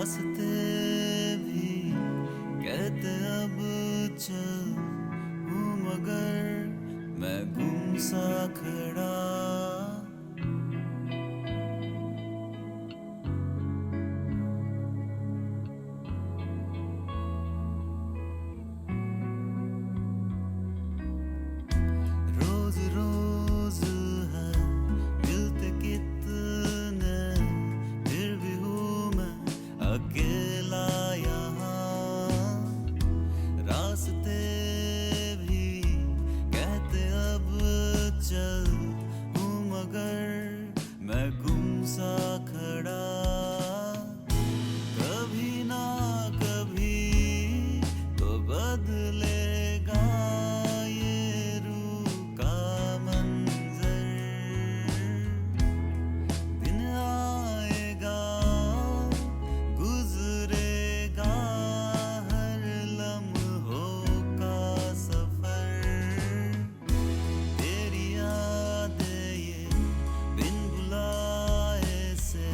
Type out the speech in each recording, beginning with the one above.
रास्ते भी कहते अब चल हूँ मगर मैं गुम सा खड़ा। रोज रोज है मिलते कितने फिर भी हूँ मैं अकेला यहाँ। रास्ते भी कहते अब चल हूँ मगर मैं गुम सा खड़ा। कभी ना कभी तो बदलेगा ये रूह का मंजर। दिन आएगा गुजरेगा हर लम्हों का सफर। तेरी यादें ये बिन बुलाए से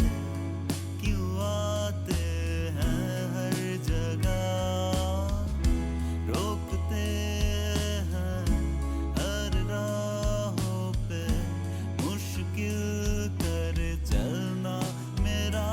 क्यों आते हैं हर जगह। रोकते हैं हर राहों पे मुश्किल कर चलना मेरा।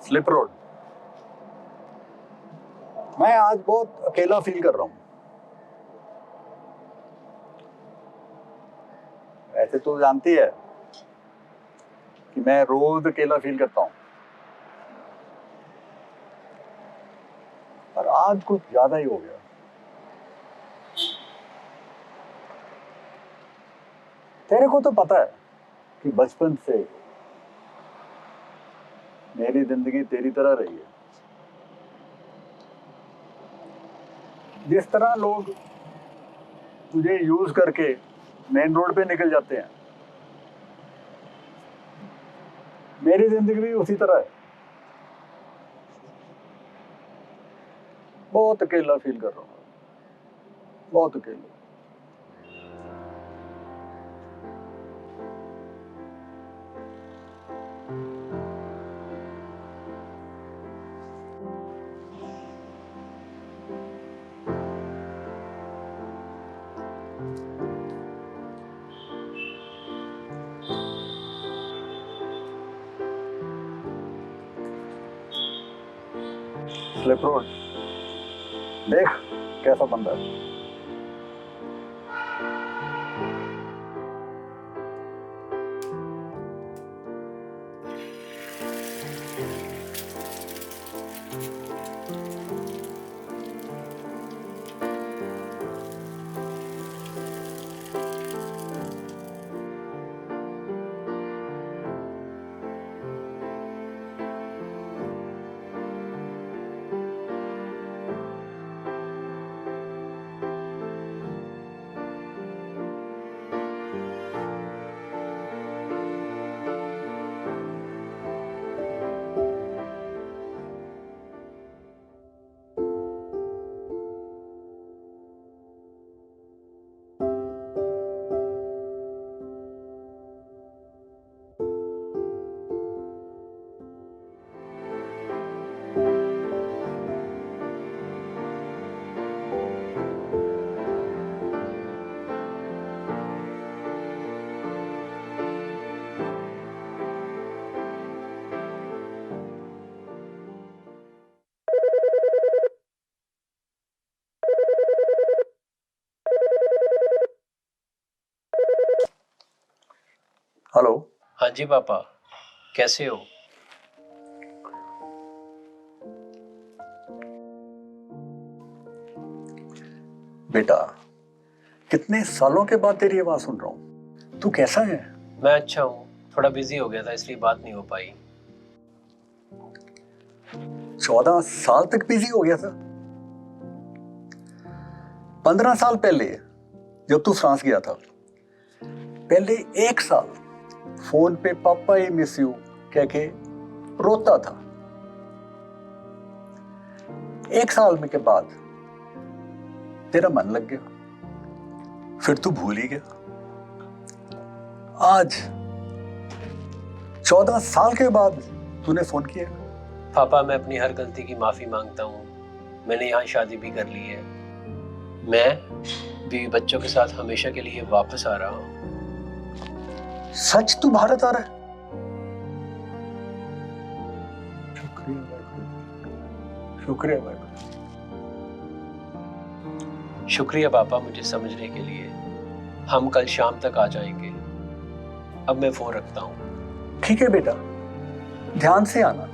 Slip road. मैं आज बहुत अकेला फील कर रहा हूं। ऐसे तो जानती है कि मैं रोज अकेला फील करता हूं, पर आज कुछ ज्यादा ही हो गया। तेरे को तो पता है कि बचपन से मेरी जिंदगी तेरी तरह रही है। जिस तरह लोग तुझे यूज करके मेन रोड पे निकल जाते हैं, मेरी जिंदगी भी उसी तरह है। बहुत अकेला फील कर रहा हूँ, बहुत अकेला। स्लिप रोड देख कैसा बंदा है। हेलो। हाँ जी पापा, कैसे हो? बेटा, कितने सालों के बाद तेरी आवाज सुन रहा हूँ। तू कैसा है? मैं अच्छा हूँ, थोड़ा बिजी हो गया था इसलिए बात नहीं हो पाई। 14 साल तक बिजी हो गया था। 15 साल पहले जब तू फ्रांस गया था, पहले 1 साल फोन पे पापा आई मिस यू कह के रोता था। 1 साल में के बाद तेरा मन लग गया, फिर तू भूल ही गया। आज 14 साल के बाद तूने फोन किया। पापा, मैं अपनी हर गलती की माफ़ी मांगता हूँ। मैंने यहाँ शादी भी कर ली है। मैं बीवी बच्चों के साथ हमेशा के लिए वापस आ रहा हूँ। सच तू भारत आ रहा है? शुक्रिया भाई, शुक्रिया भाई। शुक्रिया पापा मुझे समझने के लिए। हम कल शाम तक आ जाएंगे। अब मैं फ़ोन रखता हूँ। ठीक है बेटा, ध्यान से आना।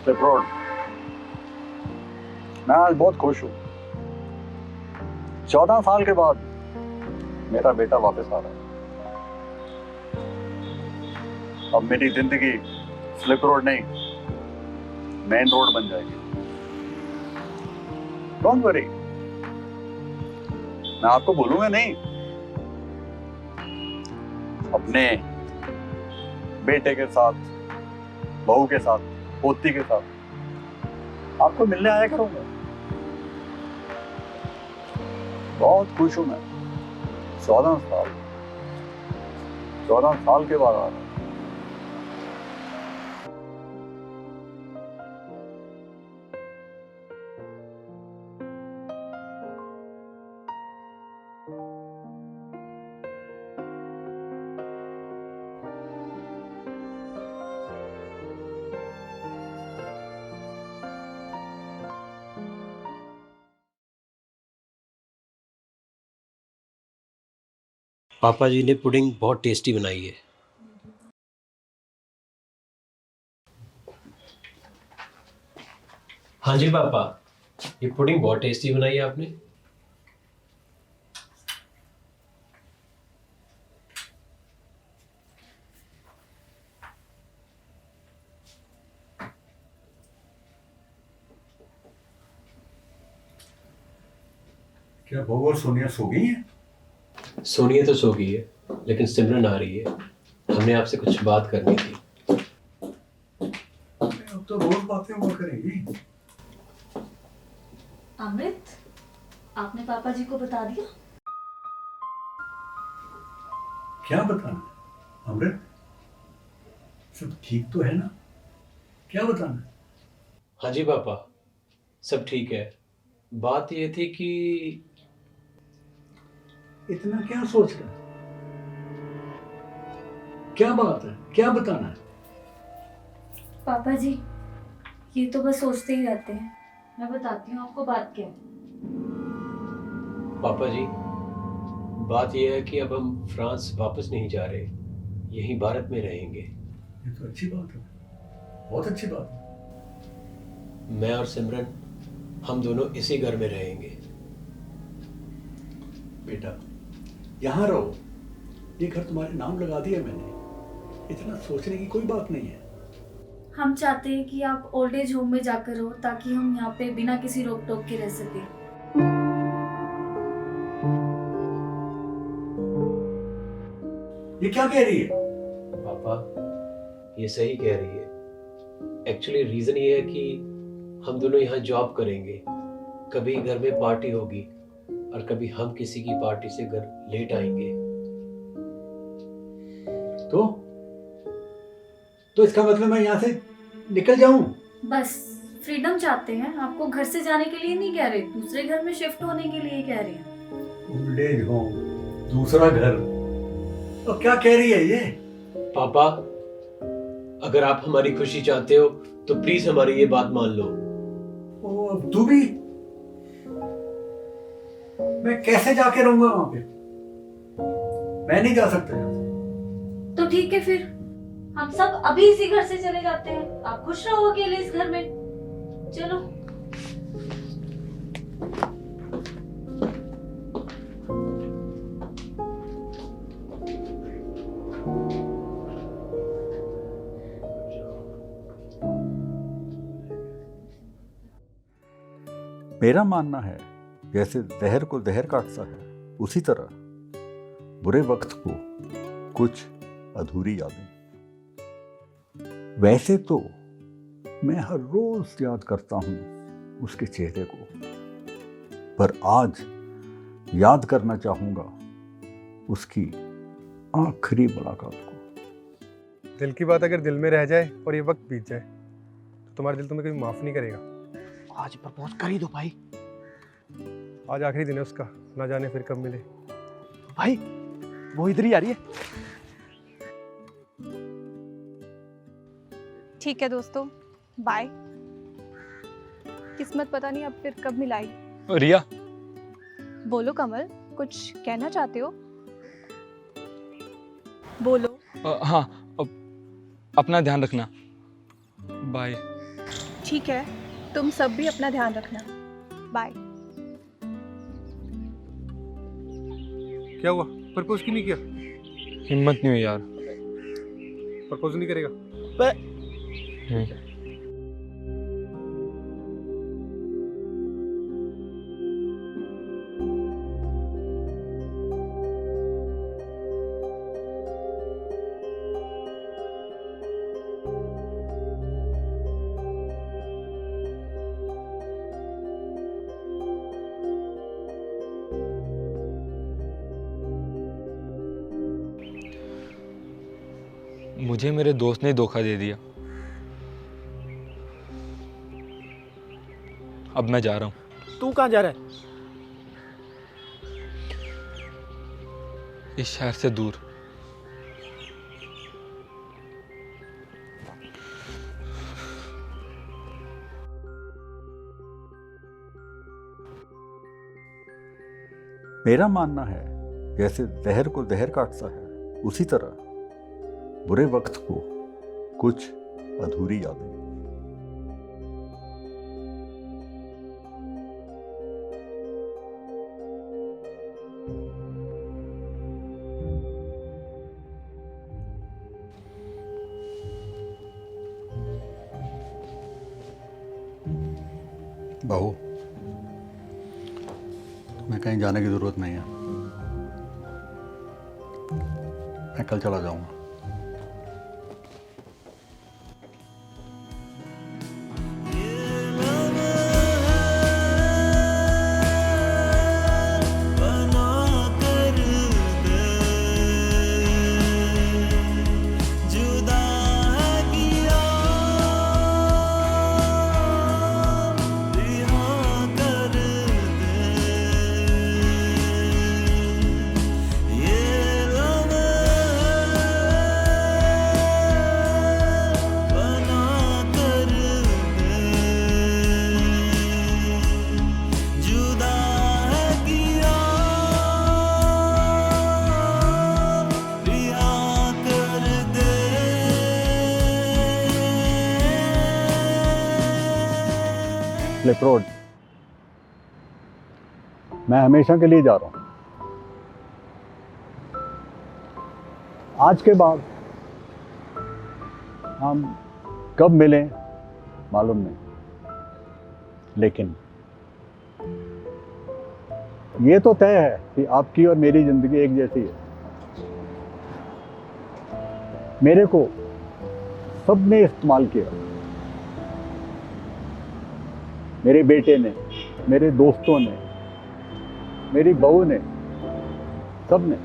स्लिप रोड, मैं आज बहुत खुश हूं। 14 साल के बाद मेरा बेटा वापस आ रहा है। अब मेरी जिंदगी स्लिप रोड नहीं, मेन रोड बन जाएगी। डोंट वरी, मैं आपको भूलूंगा नहीं। अपने बेटे के साथ, बहू के साथ, पोती के साथ आपको मिलने आया करूंगा। बहुत खुश हूं मैं। 14 साल के बाद आ रहा हूं। पापा जी ने पुडिंग बहुत टेस्टी बनाई है। हाँ जी पापा, ये पुडिंग बहुत टेस्टी बनाई है आपने। क्या बहू और सोनिया सो गई हैं? सोनिया तो सो गई है, लेकिन सिमरन आ रही है। हमने आपसे कुछ बात करनी थी। अब तो रोज बातें हुआ करेंगी। अमृत, आपने पापा जी को बता दिया? क्या बताना है अमृत? सब ठीक तो है ना? क्या बताना है? हाँ जी पापा, सब ठीक है। बात ये थी कि इतना क्या सोच रहा है? क्या बात है? क्या बताना है? पापा जी, ये तो बस सोचते ही रहते हैं। मैं बताती हूँ आपको बात क्या है। पापा जी, बात यह है कि अब हम फ्रांस वापस नहीं जा रहे, यहीं भारत में रहेंगे। ये तो अच्छी बात है, बहुत अच्छी बात है। मैं और सिमरन, हम दोनों इसी घर में रहेंगे। बेटा, यहाँ रहो। ये घर तुम्हारे नाम लगा दिया मैंने। इतना सोचने की कोई बात नहीं है। हम चाहते हैं कि आप ओल्ड एज होम में जाकर रहो, ताकि हम यहाँ पे बिना किसी रोक टोक के रह सकें। ये क्या कह रही है? पापा, ये सही कह रही है। एक्चुअली रीज़न ये है कि हम दोनों यहाँ जॉब करेंगे। कभी घर में पार्टी होगी और कभी हम किसी की पार्टी से घर लेट आएंगे। तो इसका मतलब मैं यहाँ से निकल जाऊं? बस फ्रीडम चाहते हैं, आपको घर से जाने के लिए नहीं कह रहे, दूसरे घर में शिफ्ट होने के लिए कह रहे हैं। ओल्ड एज होम, दूसरा घर, तो क्या कह रही है ये? पापा, अगर आप हमारी खुशी चाहते हो तो प्लीज हमारी ये बात मान लो। ओ, अब तू भी? मैं कैसे जाके रहूंगा वहां पे? मैं नहीं जा सकता यहाँ से। तो ठीक है, फिर हम सब अभी इसी घर से चले जाते हैं, आप खुश रहो अकेले इस घर में। चलो। मेरा मानना है जैसे जहर को जहर काटता है, उसी तरह बुरे वक्त को कुछ अधूरी यादें। वैसे तो मैं हर रोज याद करता हूं उसके चेहरे को, पर आज याद करना चाहूंगा उसकी आखिरी मुलाकात को। दिल की बात अगर दिल में रह जाए और ये वक्त बीत जाए तो तुम्हारा दिल तुम्हें कभी माफ नहीं करेगा। आज प्रपोज कर ही दो भाई। आज आखिरी दिन है उसका, ना जाने फिर कब मिले। भाई वो इधर ही आ रही है। ठीक है दोस्तों, बाय। किस्मत पता नहीं अब फिर कब मिलाई। रिया, बोलो कमल, कुछ कहना चाहते हो? बोलो। हाँ, अपना ध्यान रखना। बाय। ठीक है, तुम सब भी अपना ध्यान रखना। बाय। क्या हुआ? प्रपोज क्यों नहीं किया? हिम्मत नहीं हुई यार। प्रपोज नहीं करेगा? नहीं। मुझे मेरे दोस्त ने धोखा दे दिया। अब मैं जा रहा हूँ। तू कहाँ जा रहा है? इस शहर से दूर। मेरा मानना है जैसे जहर को जहर काटता है, उसी तरह बुरे वक्त को कुछ अधूरी यादें। बहू, तुम्हें कहीं जाने की जरूरत नहीं है, मैं कल चला जाऊंगा। क्लिफ रोड, मैं हमेशा के लिए जा रहा हूं। आज के बाद हम कब मिलें मालूम नहीं, लेकिन ये तो तय है कि आपकी और मेरी जिंदगी एक जैसी है। मेरे को सबने इस्तेमाल किया, मेरे बेटे ने, मेरे दोस्तों ने, मेरी बहू ने, सब ने।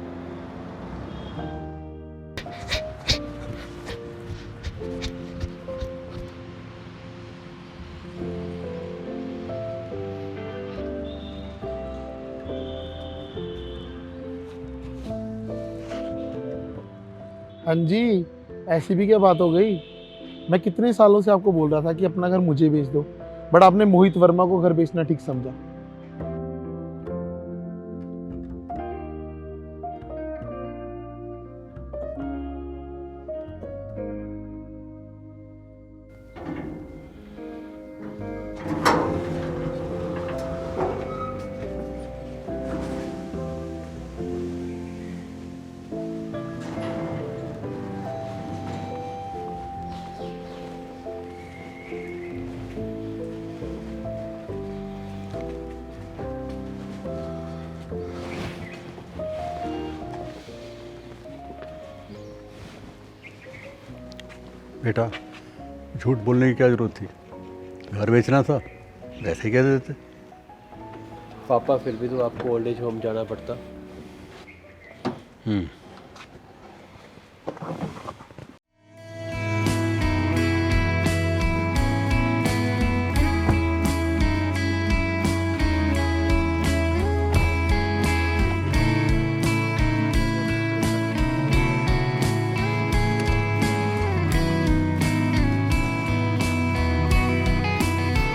हाँ जी, ऐसी भी क्या बात हो गई। मैं कितने सालों से आपको बोल रहा था कि अपना घर मुझे बेच दो, बट आपने मोहित वर्मा को घर बेचना ठीक समझा। बेटा, झूठ बोलने की क्या जरूरत थी? घर बेचना था, वैसे ही कह देते। पापा फिर भी तो आपको ओल्ड एज होम जाना पड़ता।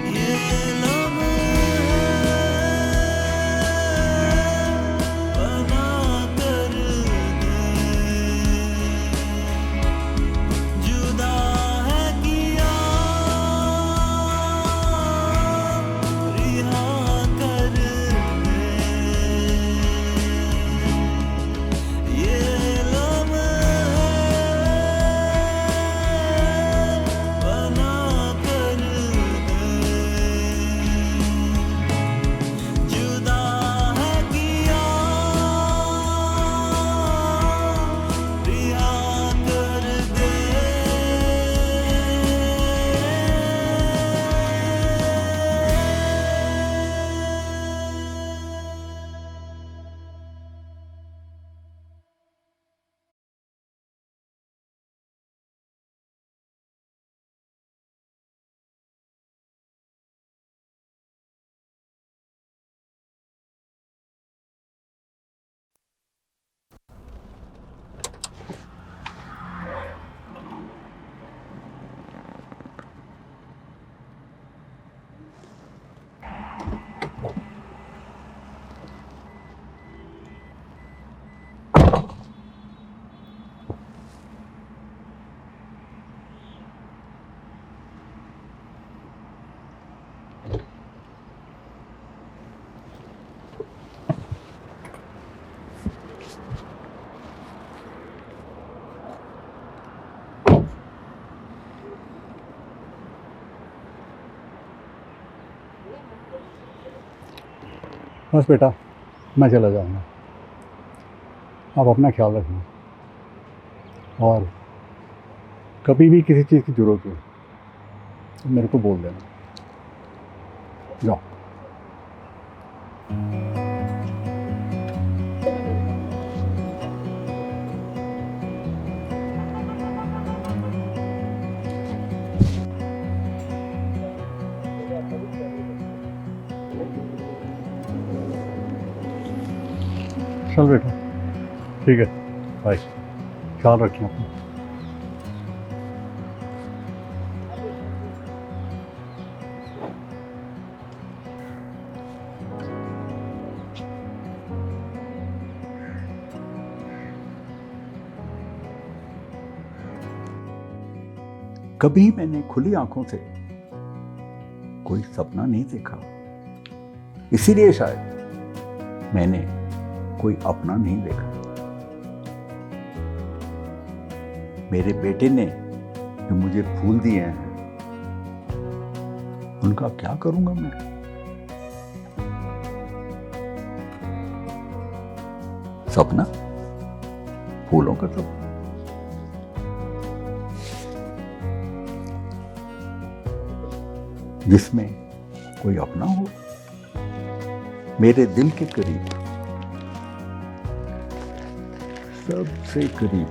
ये लम्हे बना कर दे, जुदा है किया रिहा कर दे, ये लम्हे बना कर दे, जुदा है किया रिहा कर दे। बस बेटा, मैं चला जाऊँगा। आप अपना ख्याल रखना, और कभी भी किसी चीज़ की ज़रूरत हो तो मेरे को बोल देना। जाओ। चल बेटा, ठीक है, बाय। ख्याल रखना अपना। कभी मैंने खुली आंखों से कोई सपना नहीं देखा, इसीलिए शायद मैंने कोई अपना नहीं देखा। मेरे बेटे ने जो मुझे फूल दिए हैं, उनका क्या करूंगा मैं? सपना, फूलों का सपना। जिसमें कोई अपना हो, मेरे दिल के करीब, सबसे करीब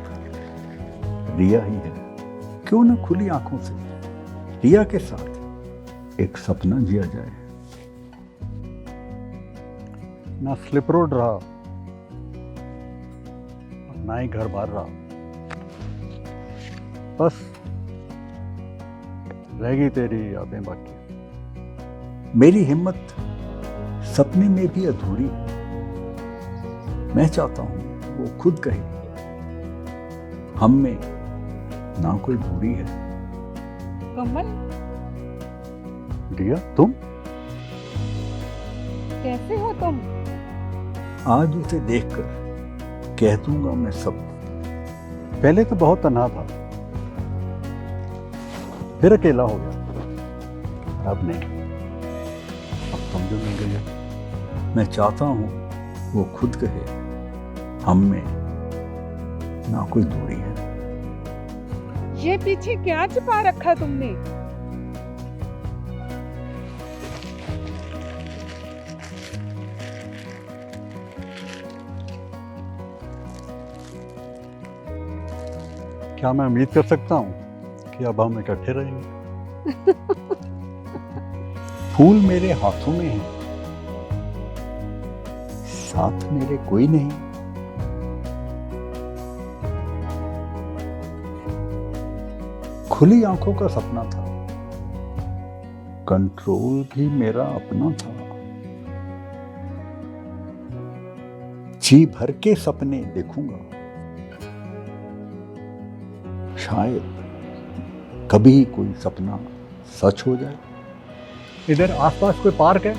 रिया ही है। क्यों ना खुली आंखों से रिया के साथ एक सपना जिया जाए। ना स्लिप रोड रहा और ना ही घर बार रहा, बस रहेगी तेरी यादें बाकी। मेरी हिम्मत सपने में भी अधूरी। मैं चाहता हूं वो खुद कहे हम में ना कोई दूरी है। कमल, रिया तुम कैसे हो तुम? आज उसे देखकर कह दूंगा मैं सब। पहले तो बहुत तन्हा था, फिर अकेला हो गया, अब नहीं, अब तुम जो मिल गई हो। मैं चाहता हूं वो खुद कहे हम में ना कोई दूरी है। ये पीछे क्या छुपा रखा तुमने? क्या मैं उम्मीद कर सकता हूँ कि अब हम इकट्ठे रहेंगे? फूल मेरे हाथों में है, साथ मेरे कोई नहीं। खुली आंखों का सपना था, कंट्रोल भी मेरा अपना था। जी भर के सपने देखूंगा, शायद कभी कोई सपना सच हो जाए। इधर आसपास कोई पार्क है?